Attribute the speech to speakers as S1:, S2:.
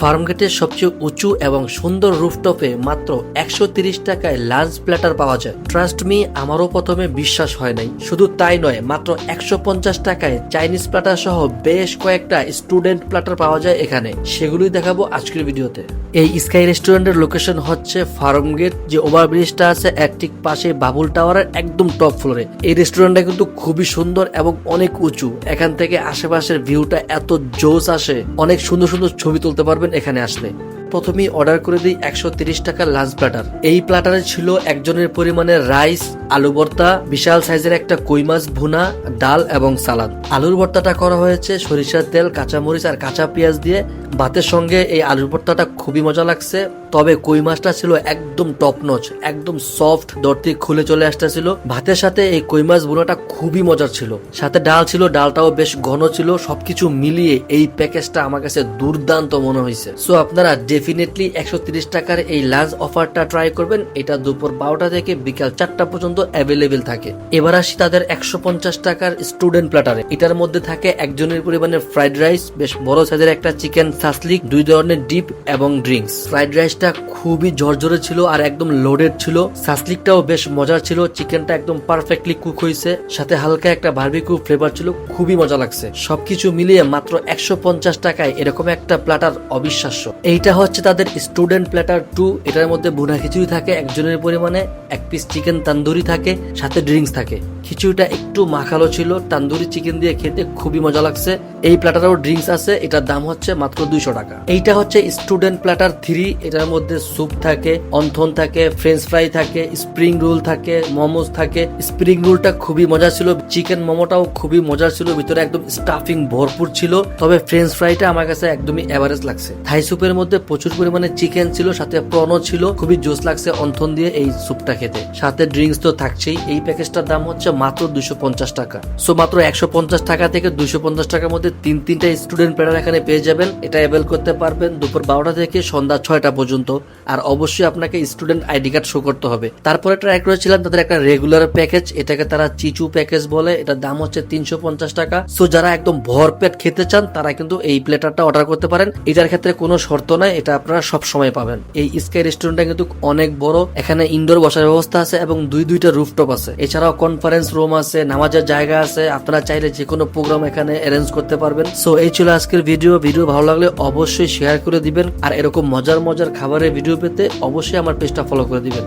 S1: ফার্মগেটের সবচেয়ে উঁচু এবং সুন্দর রুফটপে মাত্র 130 টাকায় লাঞ্চ প্ল্যাটার পাওয়া যায়। ট্রাস্ট মি, আমারও প্রথমে বিশ্বাস হয় নাই। শুধু তাই নয়, মাত্র 150 টাকায় চাইনিজ প্ল্যাটার সহ বেশ কয়েকটা স্টুডেন্ট প্ল্যাটার পাওয়া যায় এখানে। সেগুলোই দেখাবো আজকের ভিডিওতে। এই স্কাই রেস্টুরেন্টের লোকেশন হচ্ছে ফার্মগেট যে ওভারব্রিজটা আছে এর ঠিক পাশে বাবুল টাওয়ারের একদম টপ ফ্লোরে। এই রেস্টুরেন্টটা কিন্তু খুবই সুন্দর এবং অনেক উঁচু। এখান থেকে আশেপাশের ভিউটা এত জোস আসে, অনেক সুন্দর সুন্দর ছবি তুলতে পারবেন এখানে আসলে। প্রথমেই অর্ডার করে দিই 130 টাকার লাঞ্চ প্ল্যাটার। এই প্ল্যাটারে ছিল একজনের পরিমাণে রাইস, আলু ভর্তা, বিশাল সাইজের একটা কই মাছ ভুনা, ডাল এবং সালাদ। আলুর ভর্তাটা করা হয়েছে সরিষার তেল, কাঁচামরিচ আর কাঁচা পেঁয়াজ দিয়ে। ভাতের সঙ্গে এই আলুর ভর্তাটা খুবই মজা লাগছে। তবে কই মাছটা ছিল একদম টপ নচ, একদম সফট, দরতি খুলে চলে আসতেছিল। ভাতের সাথে এই কই মাছ ভুনাটা খুবই মজার ছিল। সাথে ডাল ছিল, ডালটাও বেশ ঘন ছিল। সবকিছু মিলিয়ে এই প্যাকেজটা আমার কাছে দুর্দান্ত মনে হয়েছে। সো আপনারা ডেফিনেটলি 130 টাকার এই লাঞ্চ অফারটা ট্রাই করবেন। এটা দুপুর 12টা থেকে বিকাল 4টা পর্যন্ত অ্যাভেলেবেল থাকে। এবার আসি তাদের 150 টাকার স্টুডেন্ট প্ল্যাটারে। এটার মধ্যে থাকে একজনের পরিমাণে ফ্রাইড রাইস, বেশ বড় সাইজের একটা চিকেন সাসলিক, 2 ধরনের ডিপ এবং ড্রিঙ্কস। ফ্রাইড রাইসটা খুবই ঝরঝরে ছিল আর একদম লোডেড ছিল। সাসলিকটাও বেশ মজার ছিল। চিকেনটা একদম পারফেক্টলি কুক হয়েছে, সাথে হালকা একটা বারবিকিউ ফ্লেভার ছিল। খুবই মজা লাগছে। সবকিছু মিলিয়ে মাত্র 150 টাকায় এরকম একটা প্ল্যাটার অবিশ্বাস্য। এইটা হচ্ছে তাদের স্টুডেন্ট প্ল্যাটার 2। এটার মধ্যে ভুনা খিচুড়ি থাকে একজনের পরিমাণে, 1 পিস চিকেন তান্দুরি থাকে, সাথে ড্রিঙ্কস থাকে। খিচুড়িটা একটু মাখালো ছিল, তান্দুরি চিকেন দিয়ে খেতে খুবই মজা লাগছে। এই প্ল্যাটারেও ড্রিঙ্কস আছে। এটার দাম হচ্ছে মাত্র 200 টাকা। এইটা হচ্ছে স্টুডেন্ট প্ল্যাটার 3। এটার মধ্যে স্যুপ থাকে, অন্থন থাকে, ফ্রেঞ্চ ফ্রাই থাকে, স্প্রিং রোল থাকে, মোমোস থাকে। স্প্রিং রোলটা খুবই মজা ছিল। চিকেন মোমোটাও খুবই মজার ছিল, ভিতরে একদম স্টাফিং ভরপুর ছিল। তবে ফ্রেঞ্চ ফ্রাইটা আমার কাছে একদমই এভারেজ লাগছে। থাই স্যুপের মধ্যে প্রচুর পরিমাণে চিকেন ছিল, সাথে প্রনও ছিল। খুবই জোস লাগছে অন্থন দিয়ে এই স্যুপটা খেতে। সাথে ড্রিঙ্কস তো থাকছেই। এই প্যাকেজটার দাম হচ্ছে মাত্র 250 টাকা। সো মাত্র 150 টাকা থেকে 250 টাকার মধ্যে তিনটা স্টুডেন্ট প্ল্যাটার এখানে পেয়ে যাবেন। এটা অ্যাভেল করতে পারবেন দুপুর 12টা থেকে সন্ধ্যা 6টা পর্যন্ত। আর অবশ্যই আপনাকে স্টুডেন্ট আইডি কার্ড শো করতে হবে। তারপরে ট্রাই করেছিলাম তাদের একটা রেগুলার প্যাকেজ, এটাকে তারা চিচু প্যাকেজ বলে। এটার দাম হচ্ছে 350 টাকা। সো যারা একদম ভরপেট খেতে চান তারা কিন্তু এই প্ল্যাটারটা অর্ডার করতে পারেন। এটার ক্ষেত্রে কোনো শর্ত নাই, এটা আপনারা সব সময় পাবেন। এই স্কাই রেস্টুরেন্টটা কিন্তু অনেক বড়। এখানে ইনডোর বসার ব্যবস্থা আছে এবং দুইটা রুফটপ আছে। এছাড়াও কনফারেন্স রুম আছে, নামাজের জায়গা আছে। আপনারা চাইলে যে কোনো প্রোগ্রাম এখানে অ্যারেঞ্জ করতে পারবেন। সো এই ছিল আজকের ভিডিও ভালো লাগলে অবশ্যই শেয়ার করে দিবেন। আর এরকম মজার খাবারের ভিডিও পেতে অবশ্যই আমার পেজটা ফলো করে দিবেন।